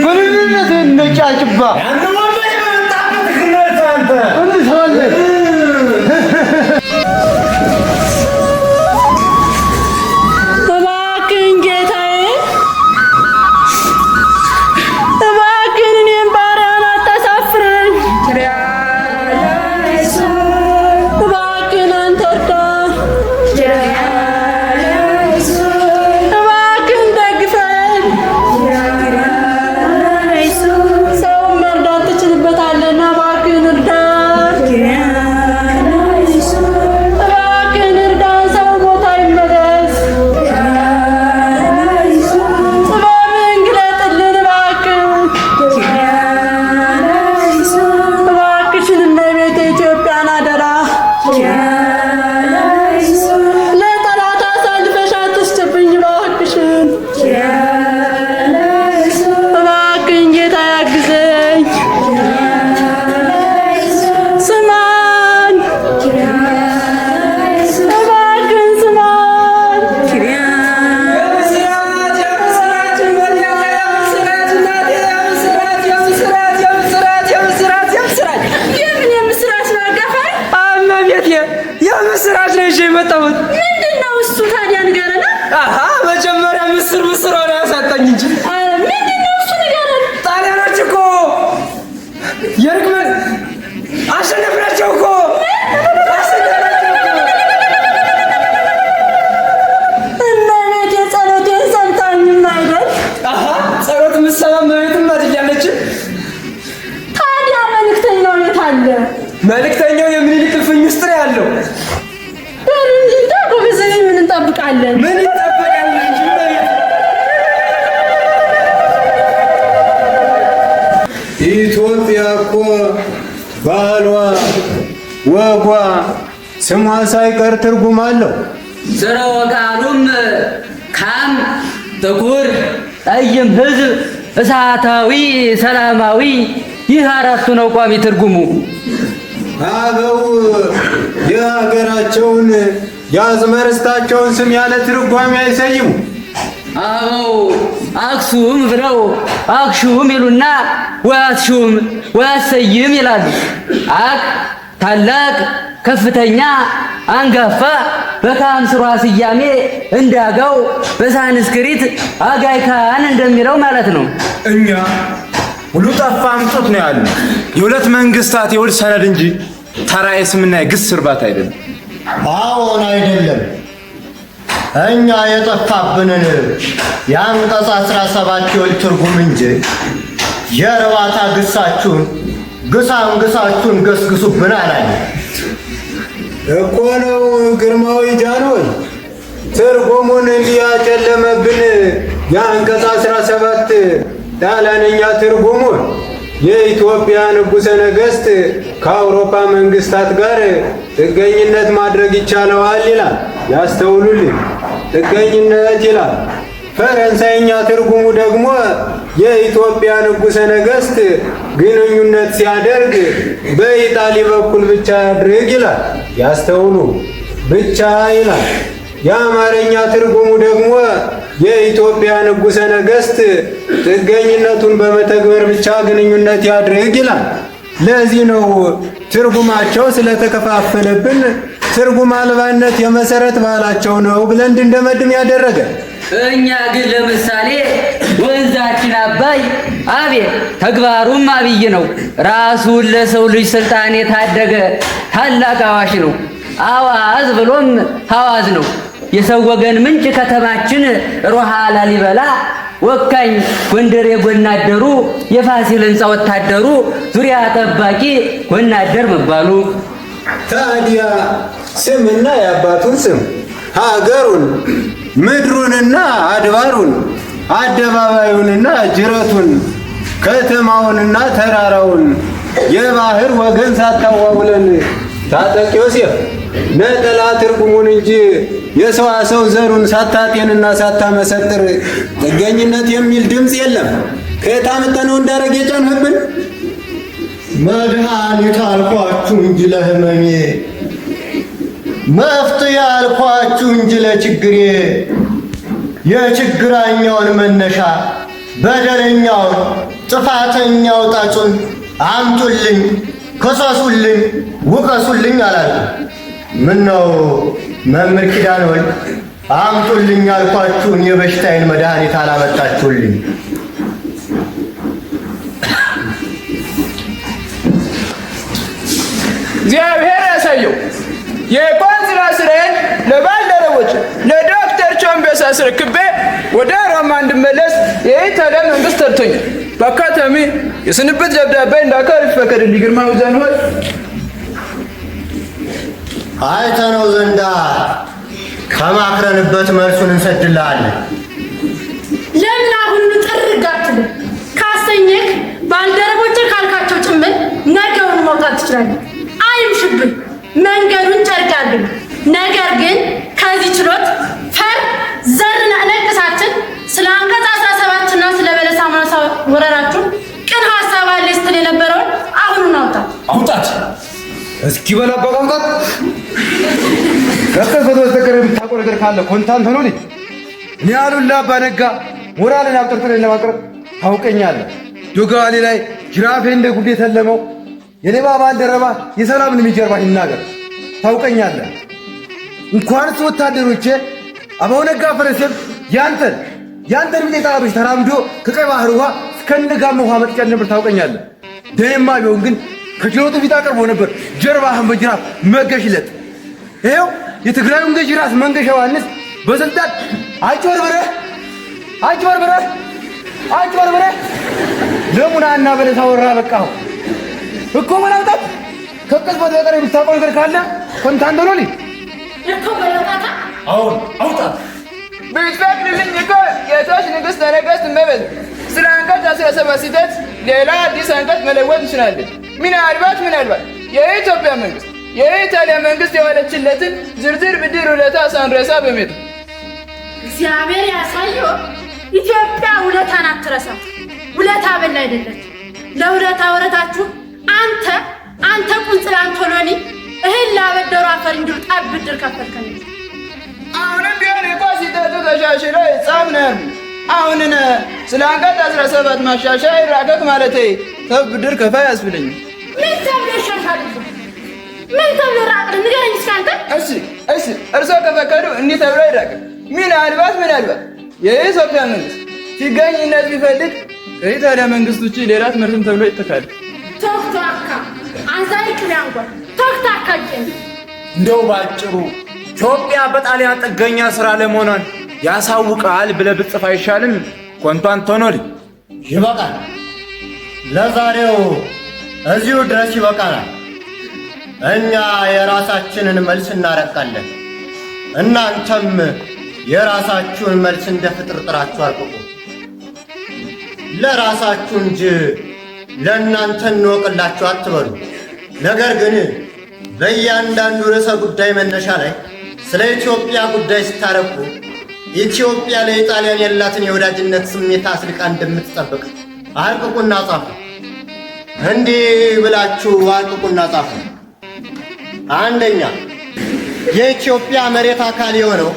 ምንነት ነጫጭባ አንተ መልእክተኛው የምኒልክ እልፍኝ ውስጥ ነው ያለው። እንዴ ጎበዘኔ ምን እንጠብቃለን? ምን እንጠብቃለን እንጂ ኢትዮጵያ እኮ ባህሏ፣ ወጓ፣ ስሟ ሳይቀር ትርጉም አለው። ስረ ወቃሉም ካም ጥቁር፣ ጠይም፣ ህዝብ፣ እሳታዊ፣ ሰላማዊ ይህ አራቱ ነው ቋሚ ትርጉሙ። አበው የሀገራቸውን የአዝመርስታቸውን ስም ያለ ትርጓሜ አይሰይሙ። አበው አክሱም ብለው አክሹም ይሉና ወያስሹም ወያሰይም ይላሉ። አክ ታላቅ፣ ከፍተኛ፣ አንጋፋ በካም ስሯ ስያሜ እንዳጋው በሳንስክሪት አጋይካን እንደሚለው ማለት ነው። እኛ ሁሉ ጠፋ አምጡት ነው ያሉ። የሁለት መንግስታት የውል ሰነድ እንጂ ተራ የስምና የግስ እርባት አይደለም። አዎን አይደለም። እኛ የጠፋብንን የአንቀጽ 17 የውል ትርጉም እንጂ የእርባታ ግሳችሁን ግሳችሁን ገስግሱብን አላለ እኮ ነው ግርማዊ ጃንሆይ። ትርጉሙን እንዲያጨለመብን የአንቀጽ 17 ጣሊያንኛ ትርጉሙን የኢትዮጵያ ንጉሠ ነገሥት ከአውሮፓ መንግስታት ጋር ጥገኝነት ማድረግ ይቻለዋል ይላል። ያስተውሉልኝ፣ ጥገኝነት ይላል። ፈረንሳይኛ ትርጉሙ ደግሞ የኢትዮጵያ ንጉሠ ነገሥት ግንኙነት ሲያደርግ በኢጣሊ በኩል ብቻ ያድርግ ይላል። ያስተውሉ፣ ብቻ ይላል። የአማርኛ ትርጉሙ ደግሞ የኢትዮጵያ ንጉሠ ነገሥት ጥገኝነቱን በመተግበር ብቻ ግንኙነት ያድርግ ይላል። ለዚህ ነው ትርጉማቸው ስለተከፋፈለብን ትርጉም አልባነት የመሰረት ባህላቸው ነው ብለን እንድንደመድም ያደረገ። እኛ ግን ለምሳሌ ወንዛችን አባይ አቤት ተግባሩም አብይ ነው። ራሱን ለሰው ልጅ ስልጣን የታደገ ታላቅ አዋሽ ነው። አዋዝ ብሎም ሐዋዝ ነው። የሰው ወገን ምንጭ ከተማችን ሮሃ ላሊበላ ወካኝ ጎንደር የጎናደሩ የፋሲል ሕንፃ ወታደሩ ዙሪያ ጠባቂ ጎናደር መባሉ። ታዲያ ስምና የአባቱን ስም ሀገሩን ምድሩንና አድባሩን አደባባዩንና ጅረቱን ከተማውንና ተራራውን የባህር ወገን ሳታዋውለን ታጠቅ ዮሴፍ ነጠላ ትርጉሙን እንጂ የሰዋሰው ዘሩን ሳታጤንና ሳታመሰጥር ጥገኝነት የሚል ድምፅ የለም። ከየት አምጥተነው እንዳረግ የጫንህብን? መድኃኒት አልኳችሁ እንጂ ለህመሜ፣ መፍትሄ አልኳችሁ እንጂ ለችግሬ፣ የችግራኛውን መነሻ በደለኛውን ጥፋተኛው ጣጩን አምጡልኝ፣ ከሰሱልኝ፣ ውቀሱልኝ አላልኩም። ምነው መምህር ኪዳነ ወልድ አምጡልኝ ያልኳችሁን የበሽታዬን መድኃኒት አላመጣችሁልኝ? እግዚአብሔር ያሳየው። የቆንስላ ስራዬን ለባልደረቦች ለዶክተር ቾምቤሳ አስረክቤ ወደ ሮማ እንድመለስ የኢጣሊያ መንግስት ጠርቶኛል። በአካታሚ የስንብት ደብዳቤ እንዳቀርብ ይፈቀድልኝ። ግርማዊ ጃንሆይ አይተነው ዘንዳ ከማክረንበት መልሱን እንሰድልሃለን። ለምን አሁን ጥርግ አትልም? ካሰኘህ ባልደረቦች ካልካቸው ጭምር ነገውን መውጣት ትችላለህ። አይምሽብን፣ መንገዱን ጨርቅ አድርግ። ነገር ግን ከዚህ ችሎት ፈር ዘርና ነቅሳችን ስለ አንቀጽ 17 እና ስለ በለሳ ማሳ ወረራችሁ ቅን ሐሳብ አለ ስትል የነበረውን አሁኑን አውጣት። እስኪ በላባው አውጣት። ከከፈቶ በስተቀር የምታውቀው ነገር ካለ ኮንታንት ነው ልጅ። እኔ አሉላ ባነጋ ሞራልን አብጠርጥሬ ለማቅረብ ታውቀኛለህ። ዶጋሌ ላይ ጅራፌ እንደ ጉዴ ተለመው የሌባ ባልደረባ የሰላምን የሚጀርባ ይናገር። ታውቀኛለህ። እንኳንስ ወታደሮቼ አባው ነጋ ፈረሰብ ያንተን ቢጤጣሮች ተራምዶ ከቀይ ባህር ውሃ እስከነጋማ ውሃ መጥጫት ነበር። ታውቀኛለህ። ደማ ቢሆን ግን ከችሎቱ ፊት አቅርቦ ነበር ጀርባህን በጅራፍ መገሽለት። ይኸው የትግራዩን ገዢ ራስ መንገሻ ዮሐንስ በስልጣን አጭበርብረህ ለሙናና በለሳ ወራ በቃው እኮ መላውጣት። ከቅጽበት በቀር የምታውቀው ነገር ካለ ኮንታንት ነው ልጅ እኮ በለውጣታ። አሁን አውጣት። ብትፈቅድልኝ እኮ የቶች ንግሥተ ነገሥት እመቤት ስለ አንቀጽ 17 ስህተት ሌላ አዲስ አንቀጽ መለወጥ እንችላለን። ምናልባት የኢትዮጵያ መንግስት የኢጣሊያ መንግስት የዋለችለትን ዝርዝር ብድር ውለታ ሳንረሳ በሜቱ እግዚአብሔር ያሳየው። ኢትዮጵያ ውለታን አትረሳም። ውለታ በላ አይደለች። ለውለታ ወረታችሁ አንተ ቁንጽል አንቶሎኒ እህል ላበደሩ አፈር እንዲሁ ጣብ ብድር ከፈልከኝ። አሁንም ቢሆን እኮ ሲጠጡ ተሻሽሎ ጻፍ ነው ያሉ። አሁንን ስለ አንቀጽ 17 ማሻሻያ ይራቀቅ ማለቴ ብድር ከፋይ ያስብለኝ። ምን ተብሎ ይሻሻል? ምን ተብሎ ይራቀቅ? ንገረኝ እስኪ አንተ። እሺ እርሶ ከፈቀዱ እንዲህ ተብሎ ይራቀቅ። ምናልባት የኢትዮጵያ መንግስት ሲገኝነት ቢፈልግ ከኢጣሊያ መንግስት ውጪ ሌላ ትምህርትም ተብሎ ይተካል። ቶክቶካ አንዛይ ክሪያንጓ ቶክታካ እንደው ባጭሩ ኢትዮጵያ በጣሊያን ጥገኛ ስራ ለመሆኗን ያሳውቃል ብለህ ብትጽፍ አይሻልም? ኮንታንት ሆኖ ይበቃል። ለዛሬው እዚሁ ድረስ ይበቃናል። እኛ የራሳችንን መልስ እናረቃለን። እናንተም የራሳችሁን መልስ እንደ ፍጥርጥራችሁ አርቁ። ለራሳችሁ እንጂ ለእናንተ እንወቅላችሁ አትበሉ። ነገር ግን በእያንዳንዱ ርዕሰ ጉዳይ መነሻ ላይ ስለ ኢትዮጵያ ጉዳይ ስታረቁ ኢትዮጵያ ለኢጣሊያን ያላትን የወዳጅነት ስሜት አስልቃ እንደምትጠብቅ አርቅቁና ጻፉ። እንዲህ ብላችሁ አርቅቁና ጻፉ። አንደኛ፣ የኢትዮጵያ መሬት አካል የሆነው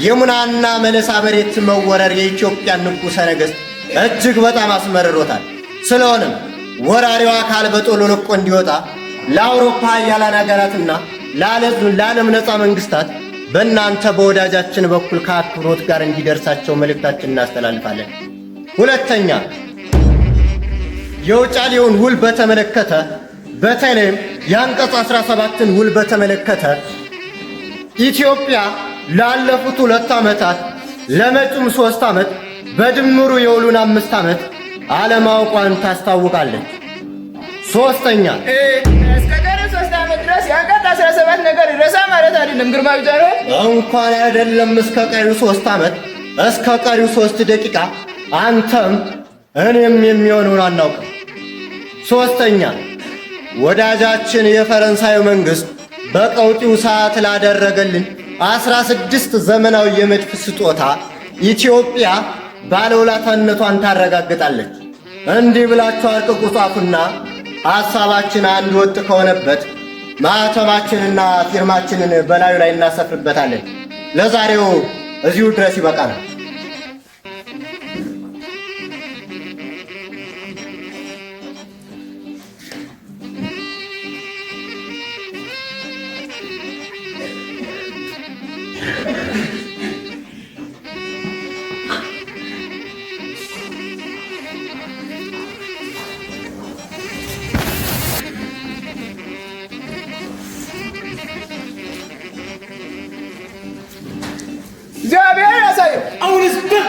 የሙናና በለሳ መሬት መወረር የኢትዮጵያን ንጉሠ ነገሥት እጅግ በጣም አስመርሮታል። ስለሆነም ወራሪው አካል በጦሎ ለቆ እንዲወጣ ለአውሮፓ ኃያላን ሀገራትና ለዓለም ነፃ መንግስታት በእናንተ በወዳጃችን በኩል ከአክብሮት ጋር እንዲደርሳቸው መልእክታችን እናስተላልፋለን። ሁለተኛ፣ የውጫሌውን ውል በተመለከተ በተለይም የአንቀጽ 17ን ውል በተመለከተ ኢትዮጵያ ላለፉት 2 ዓመታት ለመጪውም 3 ዓመት በድምሩ የውሉን 5 ዓመት አለማወቋን ታስታውቃለች። ሶስተኛ፣ እስከ ቀሪው 3 ዓመት ድረስ የአንቀጽ 17 ነገር ይረሳ ማለት አይደለም። ግርማዊ ጃንሆይ እንኳን አይደለም እስከ ቀሪው 3 ዓመት እስከ ቀሪው 3 ደቂቃ አንተም እኔም የሚሆነውን አናውቅም። ሶስተኛ፣ ወዳጃችን የፈረንሳዩ መንግስት በቀውጢው ሰዓት ላደረገልን 16 ዘመናዊ የመድፍ ስጦታ ኢትዮጵያ ባለውለታነቷን ታረጋግጣለች። እንዲህ ብላችሁ አርቅቁ ጻፉና ሐሳባችን አንድ ወጥ ከሆነበት ማህተማችንና ፊርማችንን በላዩ ላይ እናሰፍርበታለን። ለዛሬው እዚሁ ድረስ ይበቃናል።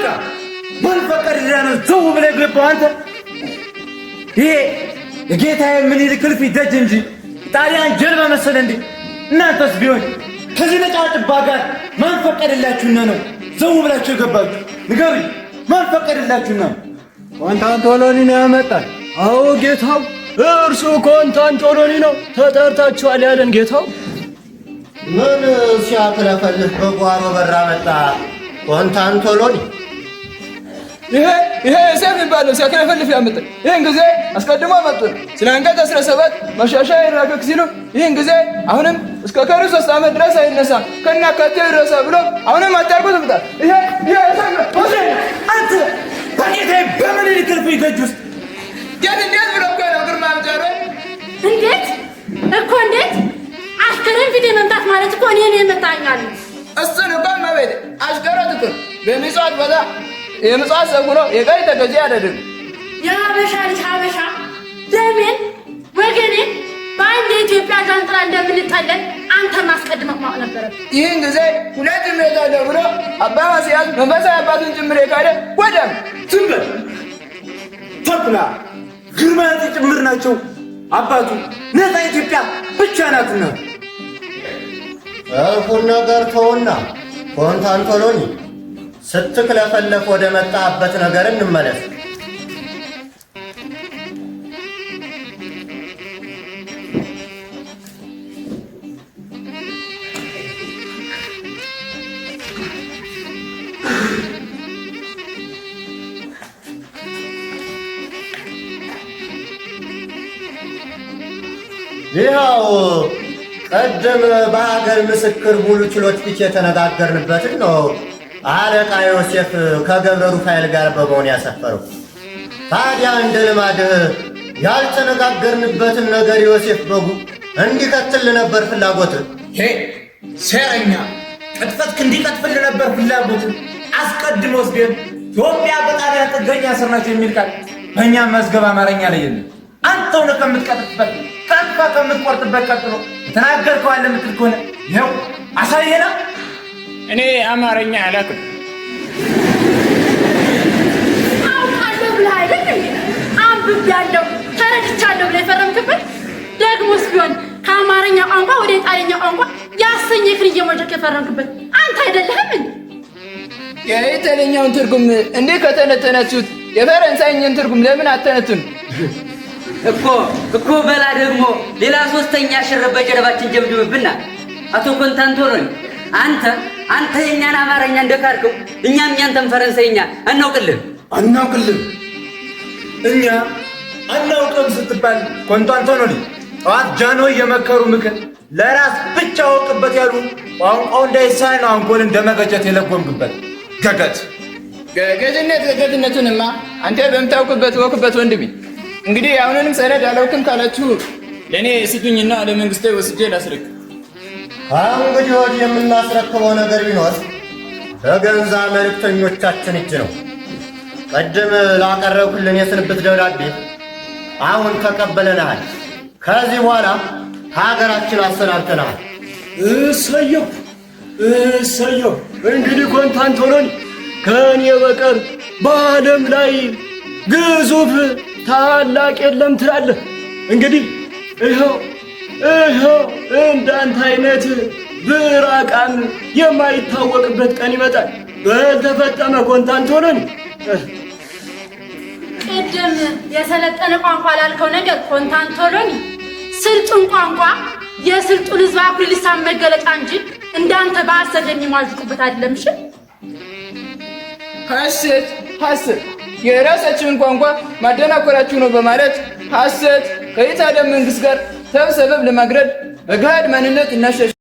በቃ ማን ፈቀደልህ ነው ዘው ብለህ ገባህ አንተ? ይሄ የጌታዬ ምኒልክ እልፍኝ ደጅ እንጂ ጣሊያን ጀልባ መሰለ እንዴ? እናንተስ ቢሆን ከዚህ ነጫጭባ ጋር ማን ፈቀደላችሁና ነው ዘው ብላችሁ የገባችሁ? ንገሩኝ፣ ማን ፈቀደላችሁና ነው? ኮንታንቶሎኒ ነው ያመጣል። አዎ ጌታው፣ እርሱ ኮንታንቶሎኒ ነው ተጠርታችኋል ያለን ጌታው። ምን ሲያክለፈልፍ በጓሮ በራ መጣ ኮንታንቶሎኒ? ይሄ ሴፍ የሚባለው ሲያክለፈልፍ ያመጣ። ይህን ጊዜ አስቀድሞ መጡ ስለ አንቀጽ 17 ማሻሻያ ይራቀቅ ሲሉ ይህን ጊዜ አሁንም እስከ ቀሪ 3 ዓመት ድረስ አይነሳም ከናካቴው ይረሳ ብሎ አሁንም አጣርቆት ብታል። ይሄ አንተ በጌታዬ በምኒልክ እልፍኝ ደጅ ውስጥ እንዴት ብሎ እኮ ነው ግርማ አምጫረ? እንዴት አሽከረን ፊት መምታት ማለት እኮ እኔ የመታኛል። እሱን እኮ መቤት አሽከረት እኮ በሚጽዋት በዛ የምጽዋት ሰጉሮ የቀይ ተገዢ ያደርግ የሀበሻ ልጅ ሀበሻ ለምን ወገኔ በአንድ የኢትዮጵያ ጃንጥላ እንደምንጠለን አንተ ማስቀድመህ ማወቅ ነበረብህ። ይህን ጊዜ ሁለት እምነታለሁ ብሎ አባ ማስያዝ መንፈሳዊ አባቱን ጭምር የካደ ወደም ዝም በል ተኩላ ግርማ ጭምር ናቸው አባቱ። ነፃ ኢትዮጵያ ብቻ ናትና እርፉን ነገር ተውና ኮንታንቶሎኒ ስትክለፈለፍ ወደ መጣበት ነገር እንመለስ። ይኸው ቀደም በሀገር ምስክር ሙሉ ችሎት ፊት የተነጋገርንበትን ነው አለቃ ዮሴፍ ከገብረ ሩፋኤል ጋር በመሆን ያሰፈረው። ታዲያ እንደ ልማድህ ያልተነጋገርንበትን ነገር ዮሴፍ በጉ እንዲቀጥል ነበር ፍላጎት። ሴረኛ ቅጥፈት እንዲቀጥል ነበር ፍላጎት። አስቀድሞስ ቢሆን ኢትዮጵያ በጣሊያን ጥገኛ ስር ናቸው የሚል ቃል በእኛም መዝገብ አማርኛ ላይ የለም። አንተው ነው ከምትቀጥፍበት ቀጥታ ከምትቆርጥበት ቀጥሎ ተናገርከው አለ የምትል ከሆነ ይኸው አሳየና። እኔ አማርኛ አላውቅም። አውቃለሁ ብለህ አይደል? አንብቤያለሁ ተረድቻለሁ ብለህ የፈረምክበት ደግሞስ ቢሆን ከአማርኛ ቋንቋ ወደ ጣሊያኛ ቋንቋ ያሰኘህን እየሞጀክ የፈረምክበት አንተ አይደለህም? የኢጣሊያኛውን ትርጉም እንዲህ ከተነተናችሁት የፈረንሳይኛን ትርጉም ለምን አተነቱን? እኮ በላ ደግሞ ሌላ ሶስተኛ ሽርበ ጀርባችን ጀምድምብና አቶ ኮንታንቶሎኒ አንተ የኛን አማርኛ እንደካርከው እኛም ያንተን ፈረንሳይኛ አናውቅልም። እኛ አናውቅም ስትባል ኮንታንቶሎኒ ጠዋት ጃንሆይ የመከሩ ምክር ለራስ ብቻ አውቅበት ያሉ ቋንቋው እንዳይሳይ ነው አንጎል እንደመገጨት የለጎምክበት ገገት። ገገትነቱንማ አንተ በምታውቅበት ወቅበት ወንድሜ። እንግዲህ አሁንንም ሰነድ አላውቅም ካላችሁ ለእኔ ስጡኝና ለመንግስቴ ወስጄ ላስረክ። እንግዲህ ወዲህ የምናስረክበው ነገር ቢኖር በገንዛ መልእክተኞቻችን እጅ ነው። ቀደም ላቀረብኩልን የስንብት ደብዳቤ አሁን ተቀበለናል። ከዚህ በኋላ ከሀገራችን አሰናብተናል። እሰየው። እንግዲህ ኮንታንቶሎኒ ከእኔ በቀር በዓለም ላይ ግዙፍ ታላቅ የለም ትላለህ። እንግዲህ ይኸው እንዳንተ አይነት ብራቃን የማይታወቅበት ቀን ይመጣል። በተፈጠመ ኮንታንቶሎኒ ቅድም የሰለጠነ ቋንቋ ላልከው ነገር ኮንታንቶሎኒ ስልጡን ቋንቋ የስልጡን ህዝብ አኩሪ ልሳን መገለጫ እንጂ እንዳንተ በሐሰት የሚሟዝቁበት አይደለም። ሐሰት የራሳችንን ቋንቋ ማደናቆራችሁ ነው በማለት ሐሰት ከኢጣሊያ መንግስት ጋር ሰበብ ለማግረድ በገሃድ ማንነት እናሸሽ